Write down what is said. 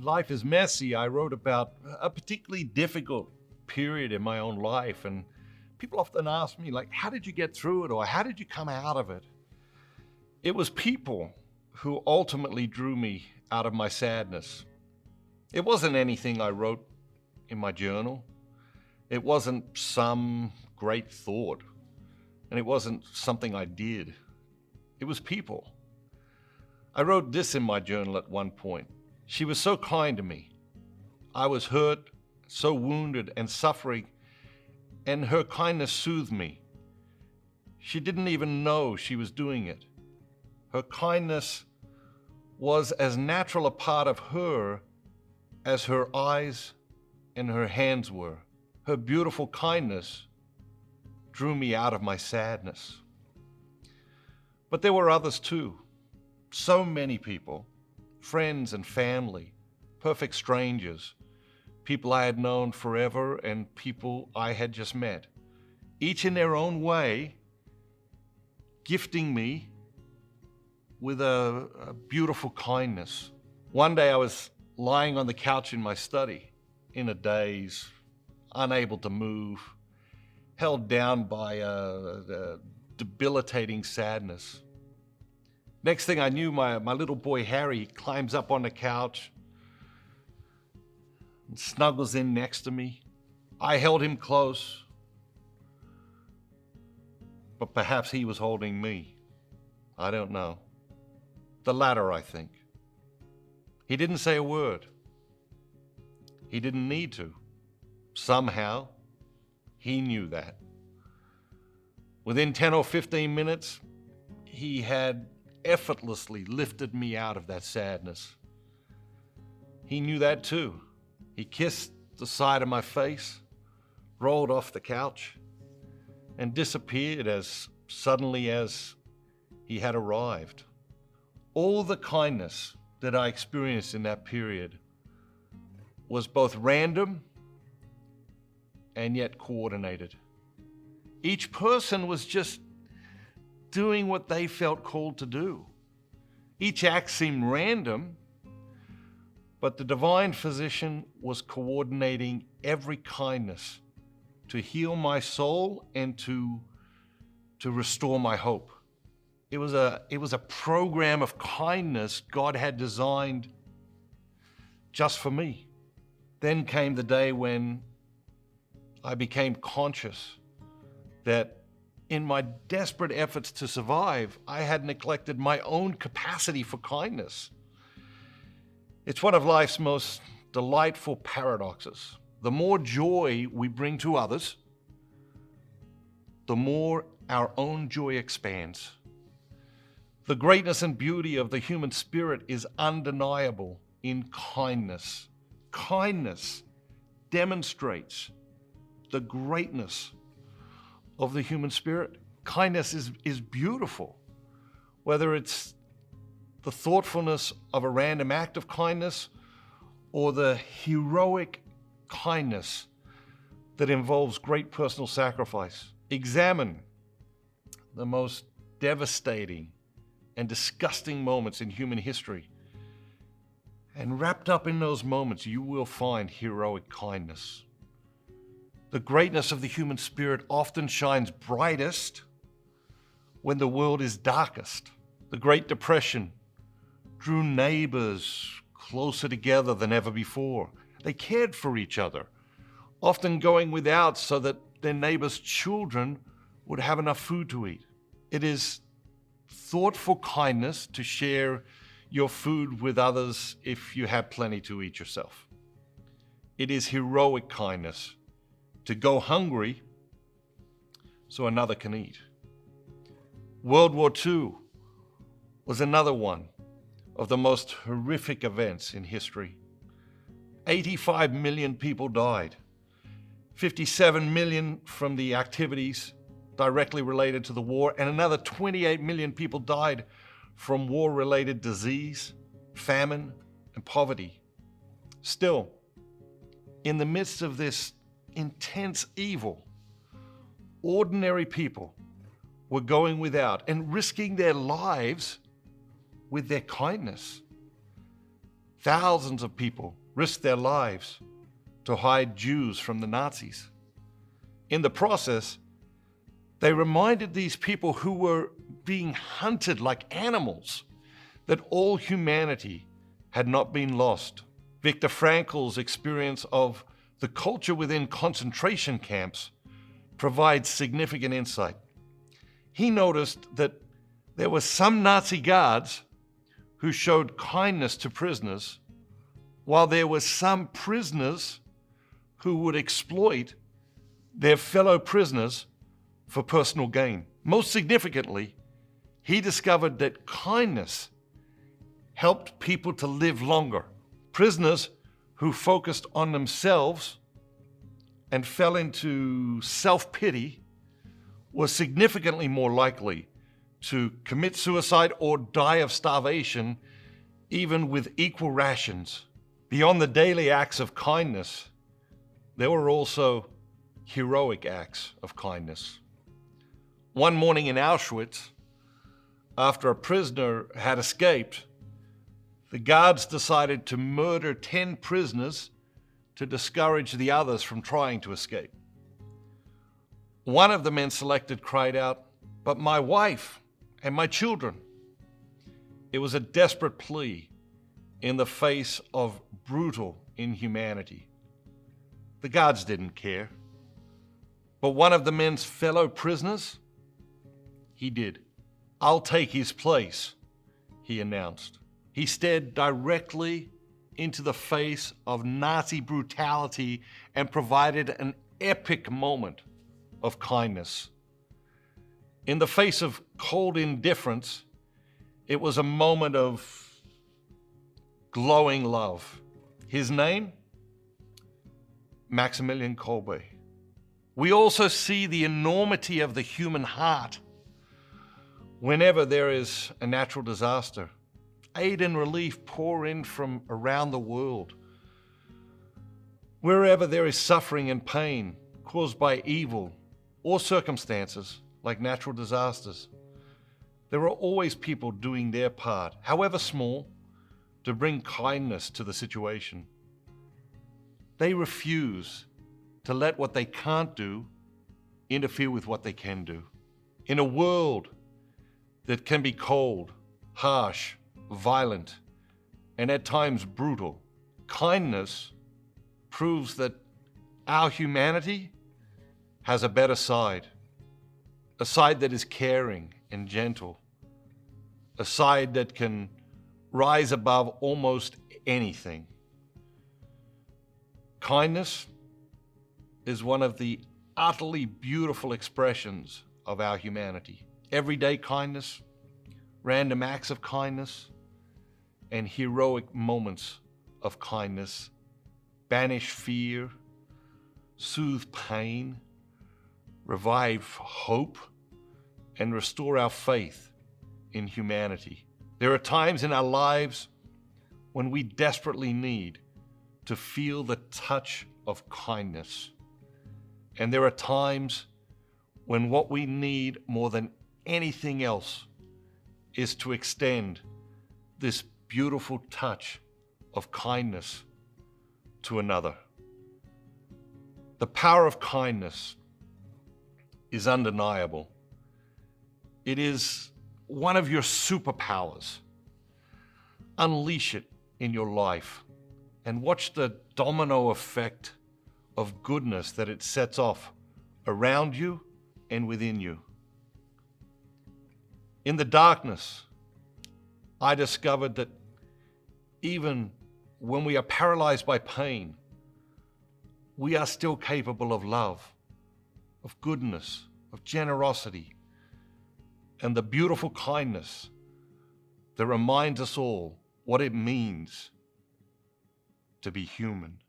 Life is Messy, I wrote about a particularly difficult period in my own life. And people often ask me, like, how did you get through it? Or how did you come out of it? It was people who ultimately drew me out of my sadness. It wasn't anything I wrote in my journal. It wasn't some great thought. And it wasn't something I did. It was people. I wrote this in my journal at one point. She was so kind to me. I was hurt, so wounded and suffering, and her kindness soothed me. She didn't even know she was doing it. Her kindness was as natural a part of her as her eyes and her hands were. Her beautiful kindness drew me out of my sadness. But there were others too. So many people, friends and family, perfect strangers, people I had known forever and people I had just met, each in their own way, gifting me with a beautiful kindness. One day I was lying on the couch in my study, in a daze, unable to move, held down by a debilitating sadness. Next thing I knew, my little boy Harry climbs up on the couch and snuggles in next to me. I held him close, but perhaps he was holding me. I don't know. The latter, I think. He didn't say a word. He didn't need to. Somehow, he knew that. Within 10 or 15 minutes, he had effortlessly lifted me out of that sadness. He knew that too. He kissed the side of my face, rolled off the couch, and disappeared as suddenly as he had arrived. All the kindness that I experienced in that period was both random and yet coordinated. Each person was just doing what they felt called to do. Each act seemed random, but the divine physician was coordinating every kindness to heal my soul and to restore my hope. It was a program of kindness God had designed just for me. Then came the day when I became conscious that in my desperate efforts to survive, I had neglected my own capacity for kindness. It's one of life's most delightful paradoxes. The more joy we bring to others, the more our own joy expands. The greatness and beauty of the human spirit is undeniable in kindness. Kindness demonstrates the greatness of the human spirit. Kindness is beautiful. Whether it's the thoughtfulness of a random act of kindness or the heroic kindness that involves great personal sacrifice. Examine the most devastating and disgusting moments in human history. And wrapped up in those moments, you will find heroic kindness. The greatness of the human spirit often shines brightest when the world is darkest. The Great Depression drew neighbors closer together than ever before. They cared for each other, often going without so that their neighbors' children would have enough food to eat. It is thoughtful kindness to share your food with others if you have plenty to eat yourself. It is heroic kindness to go hungry so another can eat. World War II was another one of the most horrific events in history. 85 million people died. 57 million from the activities directly related to the war, and another 28 million people died from war-related disease, famine, and poverty. Still, in the midst of this intense evil, ordinary people were going without and risking their lives with their kindness. Thousands of people risked their lives to hide Jews from the Nazis. In the process, they reminded these people who were being hunted like animals that all humanity had not been lost. Viktor Frankl's experience of the culture within concentration camps provides significant insight. He noticed that there were some Nazi guards who showed kindness to prisoners, while there were some prisoners who would exploit their fellow prisoners for personal gain. Most significantly, he discovered that kindness helped people to live longer. Prisoners who focused on themselves and fell into self-pity were significantly more likely to commit suicide or die of starvation, even with equal rations. Beyond the daily acts of kindness, there were also heroic acts of kindness. One morning in Auschwitz, after a prisoner had escaped, the guards decided to murder 10 prisoners to discourage the others from trying to escape. One of the men selected cried out, "But my wife and my children." It was a desperate plea in the face of brutal inhumanity. The guards didn't care, but one of the men's fellow prisoners, he did. "I'll take his place," he announced. He stared directly into the face of Nazi brutality and provided an epic moment of kindness. In the face of cold indifference, it was a moment of glowing love. His name? Maximilian Kolbe. We also see the enormity of the human heart. Whenever there is a natural disaster, aid and relief pour in from around the world. Wherever there is suffering and pain caused by evil or circumstances like natural disasters, there are always people doing their part, however small, to bring kindness to the situation. They refuse to let what they can't do interfere with what they can do. In a world that can be cold, harsh, violent, and at times brutal, kindness proves that our humanity has a better side, a side that is caring and gentle, a side that can rise above almost anything. Kindness is one of the utterly beautiful expressions of our humanity. Everyday kindness, random acts of kindness, and heroic moments of kindness banish fear, soothe pain, revive hope, and restore our faith in humanity. There are times in our lives when we desperately need to feel the touch of kindness. And there are times when what we need more than anything else is to extend this beautiful touch of kindness to another. The power of kindness is undeniable. It is one of your superpowers. Unleash it in your life and watch the domino effect of goodness that it sets off around you and within you. In the darkness, I discovered that even when we are paralyzed by pain, we are still capable of love, of goodness, of generosity, and the beautiful kindness that reminds us all what it means to be human.